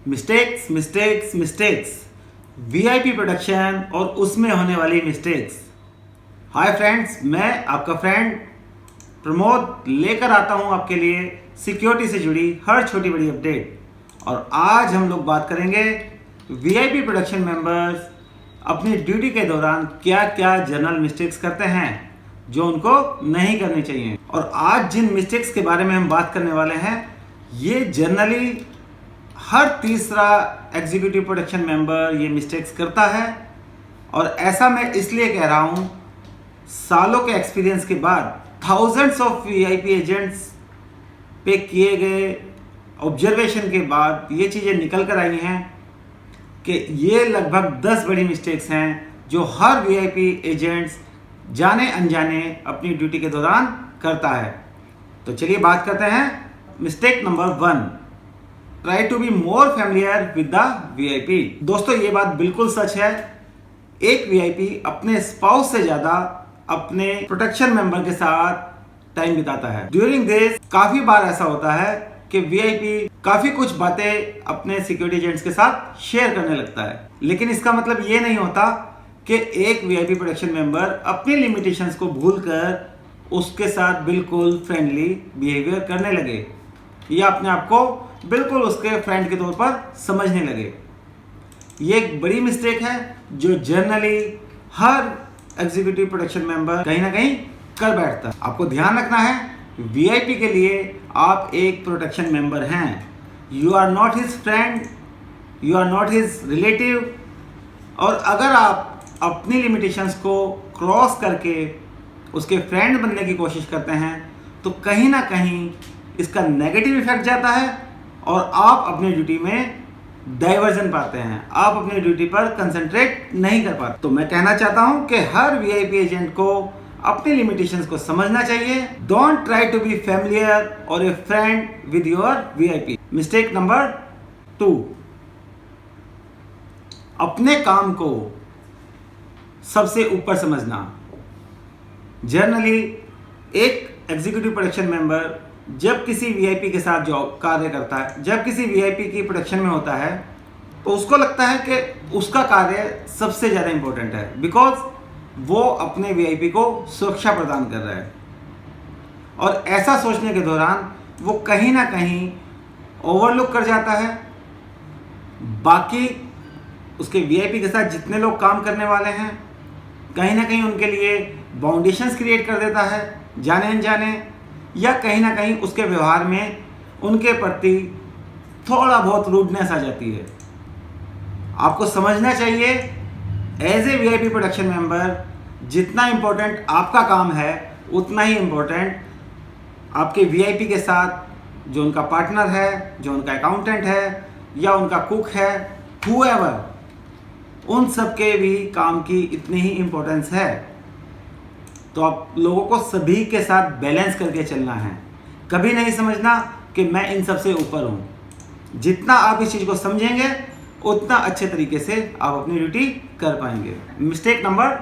Mistakes mistakes mistakes, VIP production और उसमें होने वाली मिस्टेक्स। हाय फ्रेंड्स, मैं आपका फ्रेंड प्रमोद लेकर आता हूं आपके लिए सिक्योरिटी से जुड़ी हर छोटी बड़ी अपडेट। और आज हम लोग बात करेंगे वीआईपी प्रोडक्शन मेंबर्स अपनी ड्यूटी के दौरान क्या क्या जनरल मिस्टेक्स करते हैं जो उनको नहीं करनी चाहिए। और आज जिन मिस्टेक्स के बारे में हम बात करने वाले हैं, ये जनरली हर तीसरा एग्जीक्यूटिव प्रोडक्शन मेंबर ये मिस्टेक्स करता है। और ऐसा मैं इसलिए कह रहा हूँ, सालों के एक्सपीरियंस के बाद थाउजेंड्स ऑफ वीआईपी एजेंट्स पे किए गए ऑब्जर्वेशन के बाद ये चीज़ें निकल कर आई हैं कि ये लगभग 10 बड़ी मिस्टेक्स हैं जो हर वीआईपी एजेंट्स जाने अनजाने अपनी ड्यूटी के दौरान करता है। तो चलिए बात करते हैं। Mistake number 1, try to be more familiar with the VIP. दोस्तों, ये बात बिल्कुल सच है। एक वीआईपी अपने स्पाउस से ज्यादा अपने प्रोटेक्शन मेंबर के साथ टाइम बिताता है। ड्यूरिंग दिस काफी बार ऐसा होता है कि वीआईपी काफी कुछ बातें अपने सिक्योरिटी एजेंट्स के साथ शेयर करने लगता है, लेकिन इसका मतलब ये नहीं होता कि एक वीआईपी प्रोडक्शन मेंबर अपनी लिमिटेशंस को भूलकर उसके साथ बिल्कुल फ्रेंडली बिहेवियर करने लगे या अपने आप को बिल्कुल उसके फ्रेंड के तौर पर समझने लगे। ये एक बड़ी मिस्टेक है जो जनरली हर एग्जीक्यूटिव प्रोडक्शन मेंबर कहीं ना कहीं कर बैठता है। आपको ध्यान रखना है, वीआईपी के लिए आप एक प्रोटेक्शन मेंबर हैं। You are not his friend, you are not his relative. और अगर आप अपनी लिमिटेशंस को क्रॉस करके उसके फ्रेंड बनने की कोशिश करते हैं तो कहीं ना कहीं इसका नेगेटिव इफेक्ट जाता है और आप अपनी ड्यूटी में डाइवर्जन पाते हैं, आप अपनी ड्यूटी पर कंसंट्रेट नहीं कर पाते। तो मैं कहना चाहता हूं कि हर वीआईपी एजेंट को अपनी लिमिटेशंस को समझना चाहिए। Don't try to be familiar और a friend with your VIP. Mistake number 2, अपने काम को सबसे ऊपर समझना। जनरली एक एग्जीक्यूटिव प्रोडक्शन मेंबर जब किसी वीआईपी के साथ जॉब कार्य करता है, जब किसी वीआईपी की प्रोडक्शन में होता है, तो उसको लगता है कि उसका कार्य सबसे ज़्यादा इंपॉर्टेंट है, बिकॉज वो अपने वीआईपी को सुरक्षा प्रदान कर रहा है। और ऐसा सोचने के दौरान वो कहीं ना कहीं ओवरलुक कर जाता है बाकी उसके वीआईपी के साथ जितने लोग काम करने वाले हैं। कहीं ना कहीं उनके लिए बाउंडेशंस क्रिएट कर देता है जाने अनजाने, या कहीं ना कहीं उसके व्यवहार में उनके प्रति थोड़ा बहुत रूडनेस आ जाती है। आपको समझना चाहिए, as a VIP production member जितना इम्पोर्टेंट आपका काम है उतना ही इम्पोर्टेंट आपके वीआईपी के साथ जो उनका पार्टनर है, जो उनका अकाउंटेंट है या उनका कुक है, हुएवर, उन सब के भी काम की इतनी ही इम्पोर्टेंस है। तो आप लोगों को सभी के साथ बैलेंस करके चलना है। कभी नहीं समझना कि मैं इन सब से ऊपर हूँ। जितना आप इस चीज़ को समझेंगे उतना अच्छे तरीके से आप अपनी ड्यूटी कर पाएंगे। Mistake number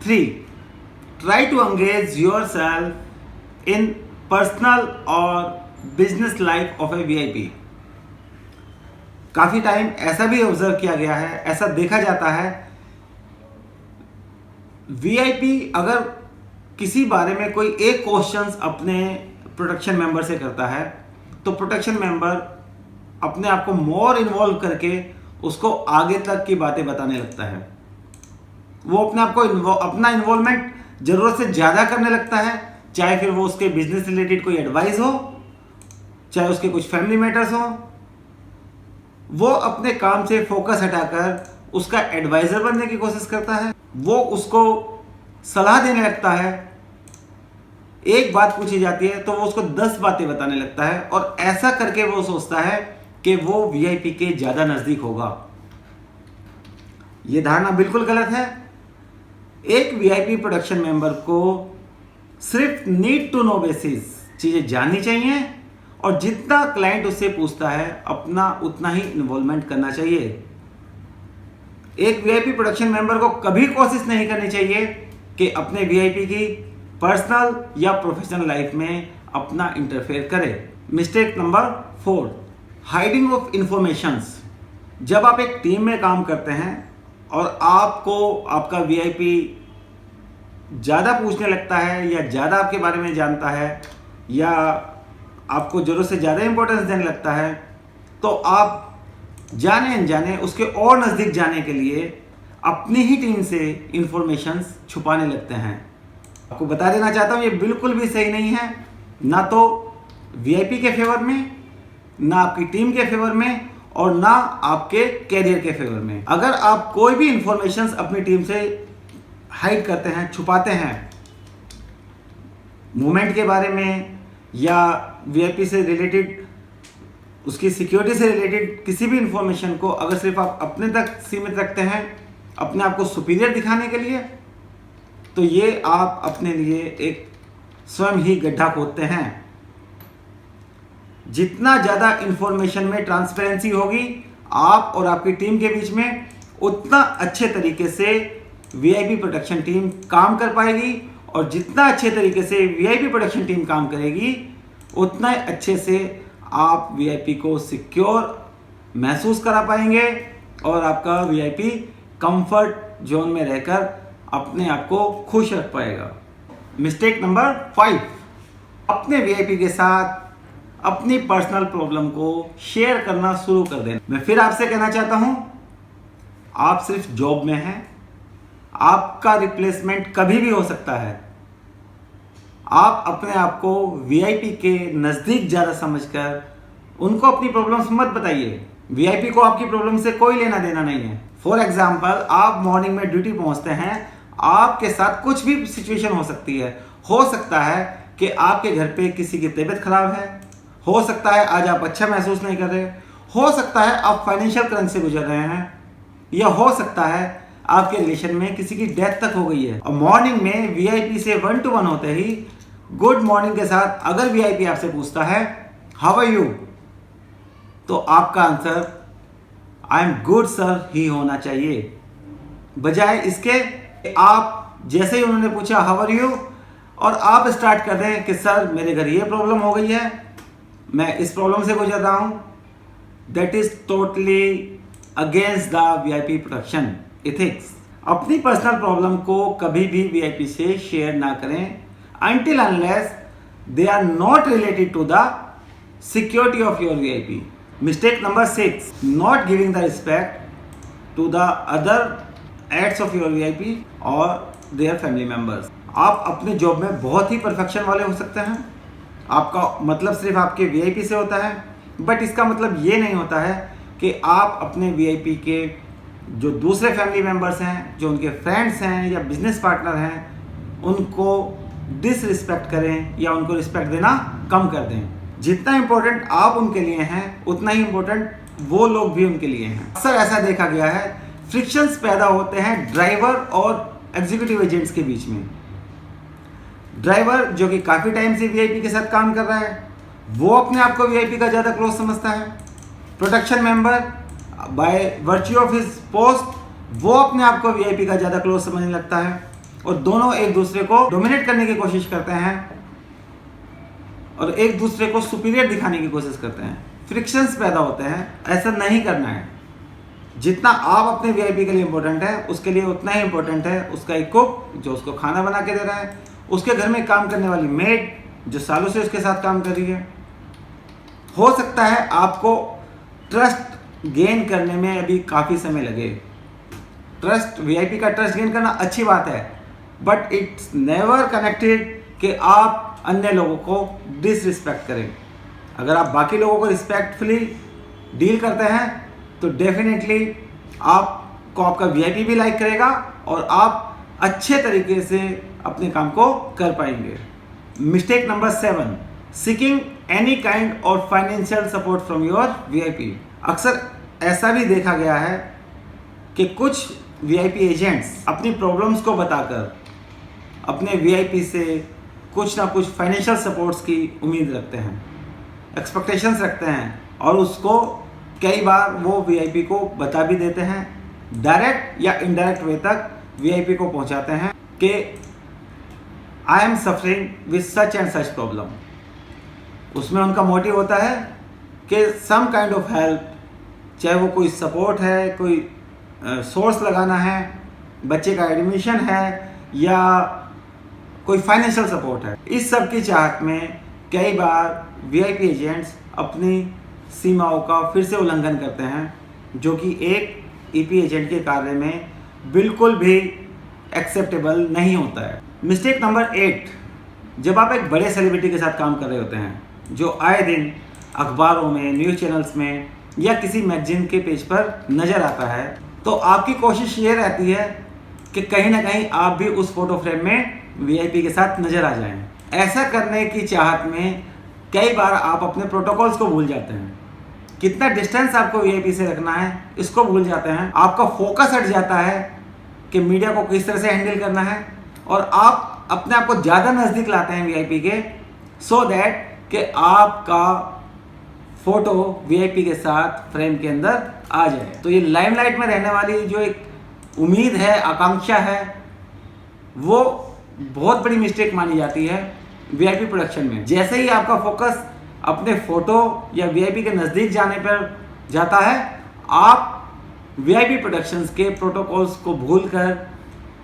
3, try to engage yourself in personal और business life of a VIP. काफ़ी टाइम ऐसा भी ऑब्जर्व किया गया है, ऐसा देखा जाता है, वीआईपी अगर किसी बारे में कोई एक क्वेश्चंस अपने प्रोटेक्शन मेंबर से करता है तो प्रोटेक्शन मेंबर अपने आप को मोर इन्वॉल्व करके उसको आगे तक की बातें बताने लगता है। वो अपने आप को अपना इन्वॉल्वमेंट ज़रूरत से ज़्यादा करने लगता है, चाहे फिर वो उसके बिजनेस रिलेटेड कोई एडवाइस हो, चाहे उसके कुछ फैमिली मैटर्स हो। वो अपने काम से फोकस हटाकर उसका एडवाइज़र बनने की कोशिश करता है। वो उसको सलाह देने लगता है। एक बात पूछी जाती है तो वो उसको 10 बातें बताने लगता है, और ऐसा करके वो सोचता है कि वो वीआईपी के ज़्यादा नज़दीक होगा। ये धारणा बिल्कुल गलत है। एक वीआईपी प्रोडक्शन मेंबर को सिर्फ नीड टू नो बेसिस चीज़ें जाननी चाहिए, और जितना क्लाइंट उससे पूछता है अपना उतना ही इन्वॉल्वमेंट करना चाहिए। एक वीआईपी प्रोडक्शन मेंबर को कभी कोशिश नहीं करनी चाहिए कि अपने वीआईपी की पर्सनल या प्रोफेशनल लाइफ में अपना इंटरफेयर करे। Mistake number 4, hiding of informations. जब आप एक टीम में काम करते हैं और आपको आपका वीआईपी ज़्यादा पूछने लगता है या ज़्यादा आपके बारे में जानता है या आपको ज़रूरत से ज़्यादा इंपॉर्टेंस देने लगता है, तो आप जाने अनजाने उसके और नज़दीक जाने के लिए अपनी ही टीम से इंफॉर्मेशंस छुपाने लगते हैं। आपको बता देना चाहता हूँ, ये बिल्कुल भी सही नहीं है, ना तो वीआईपी के फेवर में, ना आपकी टीम के फेवर में और ना आपके कैरियर के फेवर में। अगर आप कोई भी इंफॉर्मेशंस अपनी टीम से हाइड करते हैं, छुपाते हैं, मूवमेंट के बारे में या वीआईपी से रिलेटेड, उसकी सिक्योरिटी से रिलेटेड किसी भी इंफॉर्मेशन को अगर सिर्फ आप अपने तक सीमित रखते हैं अपने आप को सुपीरियर दिखाने के लिए, तो ये आप अपने लिए एक स्वयं ही गड्ढा खोदते हैं। जितना ज़्यादा इंफॉर्मेशन में ट्रांसपेरेंसी होगी आप और आपकी टीम के बीच में, उतना अच्छे तरीके से वीआईपी प्रोटेक्शन टीम काम कर पाएगी, और जितना अच्छे तरीके से वीआईपी प्रोटेक्शन टीम काम करेगी उतना अच्छे से आप वीआईपी को सिक्योर महसूस करा पाएंगे और आपका वीआईपी कंफर्ट जोन में रहकर अपने आप को खुश रख पाएगा। मिस्टेक नंबर 5, अपने वीआईपी के साथ अपनी पर्सनल प्रॉब्लम को शेयर करना शुरू कर दें। मैं फिर आपसे कहना चाहता हूं, आप सिर्फ जॉब में हैं, आपका रिप्लेसमेंट कभी भी हो सकता है। आप अपने आप को वीआईपी के नज़दीक ज़्यादा समझकर उनको अपनी प्रॉब्लम्स मत बताइए। वीआईपी को आपकी प्रॉब्लम से कोई लेना देना नहीं है। फॉर एग्जाम्पल, आप मॉर्निंग में ड्यूटी पहुंचते हैं, आपके साथ कुछ भी सिचुएशन हो सकती है। हो सकता है कि आपके घर पे किसी की तबीयत खराब है, हो सकता है आज आप अच्छा महसूस नहीं कर रहे, हो सकता है आप फाइनेंशियल क्रंच से गुजर रहे हैं, या हो सकता है आपके रिलेशन में किसी की डेथ तक हो गई है। और मॉर्निंग में वीआईपी से 1 to 1 होते ही गुड मॉर्निंग के साथ अगर वीआईपी आपसे पूछता है हाउ आर यू, तो आपका answer I am good sir ही होना चाहिए। बजाय इसके आप जैसे ही उन्होंने पूछा हाउ आर यू और आप स्टार्ट कर दें कि सर मेरे घर ये प्रॉब्लम हो गई है, मैं इस प्रॉब्लम से गुजर रहा हूं, that is totally against the VIP protection ethics. अपनी पर्सनल प्रॉब्लम को कभी भी वीआईपी से शेयर ना करें until unless they are not related to the security of your VIP. Mistake number 6, not giving the respect to the other aides of your VIP or their family members. आप अपने job में बहुत ही perfection वाले हो सकते हैं, आपका मतलब सिर्फ आपके वीआईपी से होता है, बट इसका मतलब ये नहीं होता है कि आप अपने वीआईपी के जो दूसरे फैमिली मेम्बर्स हैं, जो उनके फ्रेंड्स हैं या बिजनेस पार्टनर हैं, उनको डिसरिस्पेक्ट करें या उनको रिस्पेक्ट देना कम कर दें। जितना इंपॉर्टेंट आप उनके लिए हैं उतना ही इंपॉर्टेंट वो लोग भी उनके लिए हैं। अक्सर ऐसा देखा गया है, फ्रिक्शंस पैदा होते हैं ड्राइवर और एग्जीक्यूटिव एजेंट्स के बीच में। ड्राइवर जो कि काफ़ी टाइम से वीआईपी के साथ काम कर रहा है, वो अपने आप को वीआईपी का ज़्यादा क्लोज समझता है। Protection member by virtue of his post वो अपने आप को वीआईपी का ज़्यादा क्लोज समझने लगता है, और दोनों एक दूसरे को डोमिनेट करने की कोशिश करते हैं और एक दूसरे को सुपीरियर दिखाने की कोशिश करते हैं। फ्रिक्शंस पैदा होते हैं, ऐसा नहीं करना है। जितना आप अपने वीआईपी के लिए इंपॉर्टेंट है, उसके लिए उतना ही इंपॉर्टेंट है उसका एक कुक जो उसको खाना बना के दे रहा है, उसके घर में काम करने वाली मेड जो सालों से उसके साथ काम कर रही है। हो सकता है आपको ट्रस्ट गेन करने में अभी काफ़ी समय लगे। ट्रस्ट, वीआईपी का ट्रस्ट गेन करना अच्छी बात है, बट इट्स नेवर कनेक्टेड कि आप अन्य लोगों को डिसरिस्पेक्ट करें। अगर आप बाकी लोगों को रिस्पेक्टफुली डील करते हैं तो डेफिनेटली आपको आपका वीआईपी भी लाइक करेगा और आप अच्छे तरीके से अपने काम को कर पाएंगे। Mistake number 7, seeking any kind of financial support from your VIP. अक्सर ऐसा भी देखा गया है कि कुछ वीआईपी एजेंट्स अपनी प्रॉब्लम्स को बताकर अपने वीआईपी से कुछ ना कुछ फाइनेंशियल सपोर्ट्स की उम्मीद रखते हैं, एक्सपेक्टेशंस रखते हैं, और उसको कई बार वो वीआईपी को बता भी देते हैं, डायरेक्ट या इनडायरेक्ट वे तक वीआईपी को पहुंचाते हैं कि I am suffering with such and such problem. उसमें उनका मोटिव होता है कि सम काइंड ऑफ हेल्प चाहे वो कोई सपोर्ट है, कोई सोर्स लगाना है, बच्चे का एडमिशन है या कोई फाइनेंशियल सपोर्ट है। इस सब की चाहत में कई बार वीआईपी एजेंट्स अपनी सीमाओं का फिर से उल्लंघन करते हैं, जो कि एक ईपी एजेंट के कार्य में बिल्कुल भी एक्सेप्टेबल नहीं होता है। मिस्टेक नंबर 8, जब आप एक बड़े सेलिब्रिटी के साथ काम कर रहे होते हैं जो आए दिन अखबारों में, न्यूज़ चैनल्स में या किसी मैगजीन के पेज पर नज़र आता है, तो आपकी कोशिश ये रहती है कि कहीं ना कहीं आप भी उस फोटो फ्रेम में वीआईपी के साथ नज़र आ जाएं। ऐसा करने की चाहत में कई बार आप अपने प्रोटोकॉल्स को भूल जाते हैं, कितना डिस्टेंस आपको वीआईपी से रखना है इसको भूल जाते हैं। आपका फोकस हट जाता है कि मीडिया को किस तरह से हैंडल करना है, और आप अपने आप को ज़्यादा नज़दीक लाते हैं वीआईपी के, सो दैट कि आपका फोटो वीआईपी के साथ फ्रेम के अंदर आ जाए। तो ये लाइमलाइट में रहने वाली जो एक उम्मीद है, आकांक्षा है, वो बहुत बड़ी मिस्टेक मानी जाती है वीआईपी प्रोडक्शन में। जैसे ही आपका फोकस अपने फोटो या वीआईपी के नज़दीक जाने पर जाता है, आप वीआईपी प्रोडक्शंस के प्रोटोकॉल्स को भूलकर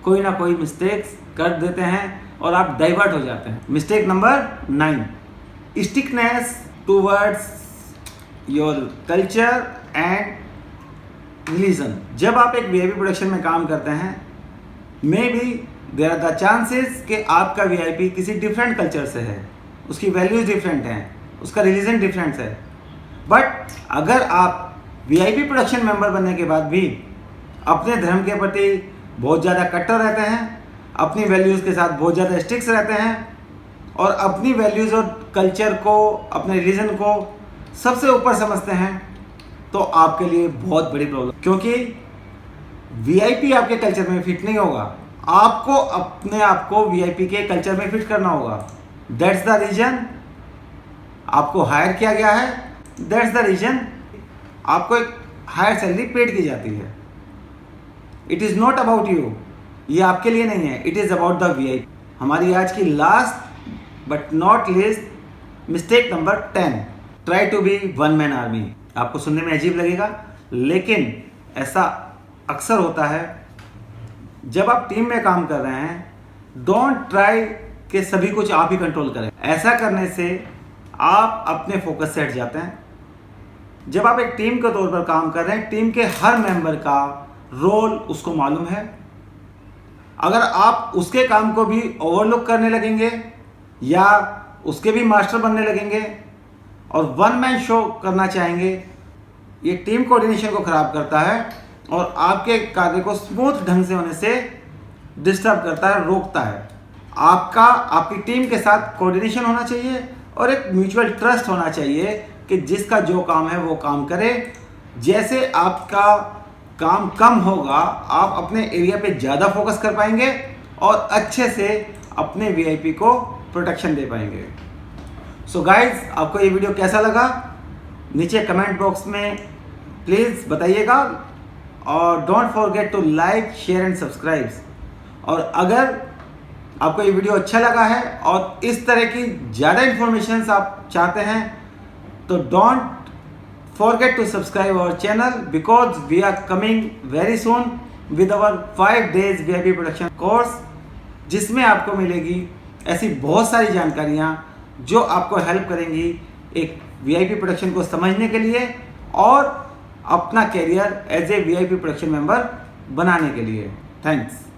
कोई ना कोई मिस्टेक्स कर देते हैं और आप डाइवर्ट हो जाते हैं। Mistake number 9, stickness towards your culture and religion. जब आप एक वीआईपी प्रोडक्शन में काम करते हैं, may be there are the chances कि आपका वीआईपी किसी डिफरेंट कल्चर से है, उसकी वैल्यूज डिफरेंट हैं, उसका रिलीजन डिफरेंट है। बट अगर आप वीआईपी प्रोडक्शन मेंबर बनने के बाद भी अपने धर्म के प्रति बहुत ज़्यादा कट्टर रहते हैं, अपनी वैल्यूज़ के साथ बहुत ज़्यादा स्ट्रिक्ट रहते हैं और अपनी वैल्यूज़ और कल्चर को, अपने रिलीजन को सबसे ऊपर समझते हैं, तो आपके लिए बहुत बड़ी प्रॉब्लम, क्योंकि वीआईपी आपके कल्चर में फिट नहीं होगा। आपको अपने आप को वीआईपी के कल्चर में फिट करना होगा। दैट्स द रीजन आपको हायर किया गया है, दैट्स द रीजन आपको एक हायर सैलरी पेड की जाती है। It is not about you, ये आपके लिए नहीं है, it is about the VIP. हमारी आज की last but not least mistake number 10, try to be one man army. आपको सुनने में अजीब लगेगा, लेकिन ऐसा अक्सर होता है। जब आप टीम में काम कर रहे हैं, डोंट ट्राई कि सभी कुछ आप ही कंट्रोल करें। ऐसा करने से आप अपने फोकस से हट जाते हैं। जब आप एक टीम के तौर पर काम कर रहे हैं, टीम के हर मेंबर का रोल उसको मालूम है। अगर आप उसके काम को भी ओवरलुक करने लगेंगे या उसके भी मास्टर बनने लगेंगे और वन मैन शो करना चाहेंगे, ये टीम कोऑर्डिनेशन को खराब करता है और आपके कार्य को स्मूथ ढंग से होने से डिस्टर्ब करता है, रोकता है। आपकी टीम के साथ कोऑर्डिनेशन होना चाहिए और एक म्यूचुअल ट्रस्ट होना चाहिए कि जिसका जो काम है वो काम करे। जैसे आपका काम कम होगा, आप अपने एरिया पे ज़्यादा फोकस कर पाएंगे और अच्छे से अपने वीआईपी को प्रोटेक्शन दे पाएंगे। सो गाइज, आपको ये वीडियो कैसा लगा नीचे कमेंट बॉक्स में प्लीज़ बताइएगा और don't forget to like, share and subscribe. और अगर आपको ये वीडियो अच्छा लगा है और इस तरह की ज़्यादा इन्फॉर्मेशन आप चाहते हैं, तो don't forget to subscribe our channel because we are coming very soon with our 5 days VIP production course, जिसमें आपको मिलेगी ऐसी बहुत सारी जानकारियाँ जो आपको हेल्प करेंगी एक VIP प्रोडक्शन को समझने के लिए और अपना career as a VIP production member बनाने के लिए। थैंक्स।